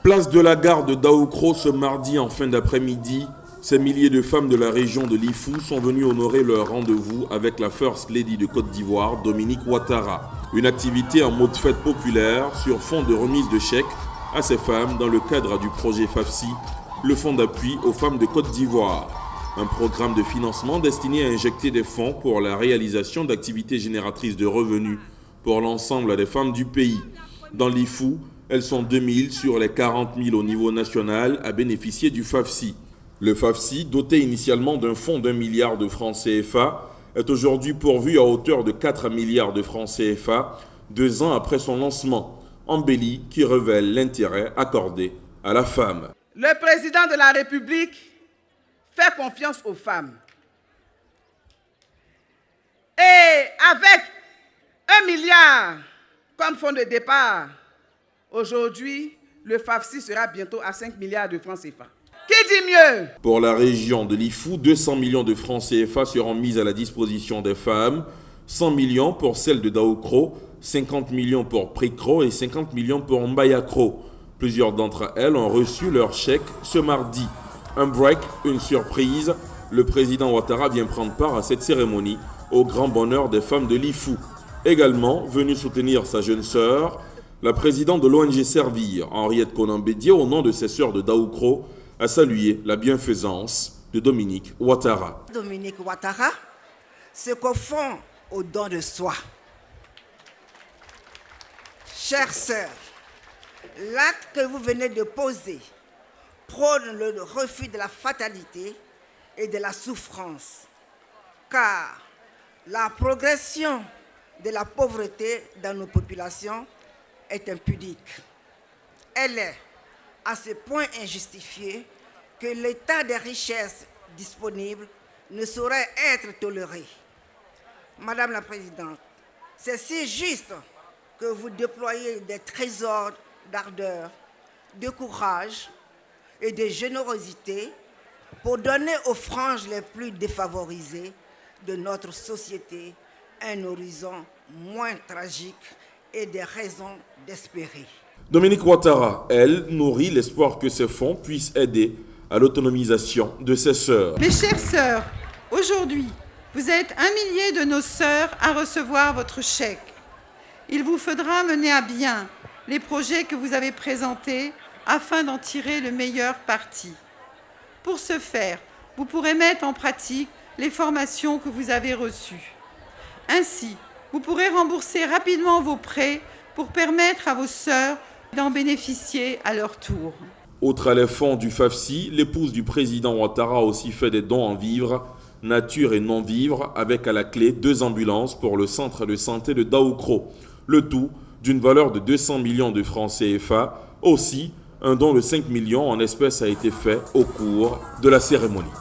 Place de la gare de Daoukro ce mardi en fin d'après-midi, ces milliers de femmes de la région de l'Ifou sont venues honorer leur rendez-vous avec la First Lady de Côte d'Ivoire, Dominique Ouattara. Une activité en mode fête populaire sur fond de remise de chèques à ces femmes dans le cadre du projet FAFSI, le fonds d'appui aux femmes de Côte d'Ivoire. Un programme de financement destiné à injecter des fonds pour la réalisation d'activités génératrices de revenus pour l'ensemble des femmes du pays. Dans l'Ifou, elles sont 2000 sur les 40 000 au niveau national à bénéficier du FAFSI. Le FAFSI, doté initialement d'un fonds d'1 milliard de francs CFA, est aujourd'hui pourvu à hauteur de 4 milliards de francs CFA, 2 ans après son lancement, embelli qui révèle l'intérêt accordé à la femme. Le président de la République fait confiance aux femmes. Et avec 1 milliard comme fonds de départ, aujourd'hui, le FAFSI sera bientôt à 5 milliards de francs CFA. Qui dit mieux? Pour la région de l'Ifou, 200 millions de francs CFA seront mis à la disposition des femmes, 100 millions pour celle de Daoukro, 50 millions pour Prikro et 50 millions pour Mbayakro. Plusieurs d'entre elles ont reçu leur chèque ce mardi. Un break, une surprise. Le président Ouattara vient prendre part à cette cérémonie au grand bonheur des femmes de l'Ifou. Également, venue soutenir sa jeune sœur, la présidente de l'ONG Servir, Henriette Konambédié, au nom de ses sœurs de Daoukro, a salué la bienfaisance de Dominique Ouattara. Dominique Ouattara se confond au don de soi. Chères sœurs, l'acte que vous venez de poser prône le refus de la fatalité et de la souffrance, car la progression de la pauvreté dans nos populations est impudique. Elle est à ce point injustifiée que l'état des richesses disponibles ne saurait être toléré. Madame la Présidente, c'est si juste que vous déployez des trésors d'ardeur, de courage et de générosité pour donner aux franges les plus défavorisées de notre société un horizon moins tragique et des raisons d'espérer. Dominique Ouattara, elle, nourrit l'espoir que ces fonds puissent aider à l'autonomisation de ses sœurs. Mes chères sœurs, aujourd'hui, vous êtes 1 millier de nos sœurs à recevoir votre chèque. Il vous faudra mener à bien les projets que vous avez présentés afin d'en tirer le meilleur parti. Pour ce faire, vous pourrez mettre en pratique les formations que vous avez reçues. Ainsi, vous pourrez rembourser rapidement vos prêts pour permettre à vos sœurs d'en bénéficier à leur tour. Outre les fonds du FAFSI, l'épouse du président Ouattara a aussi fait des dons en vivres, nature et non-vivres, avec à la clé 2 ambulances pour le centre de santé de Daoukro. Le tout d'une valeur de 200 millions de francs CFA. Aussi, un don de 5 millions en espèces a été fait au cours de la cérémonie.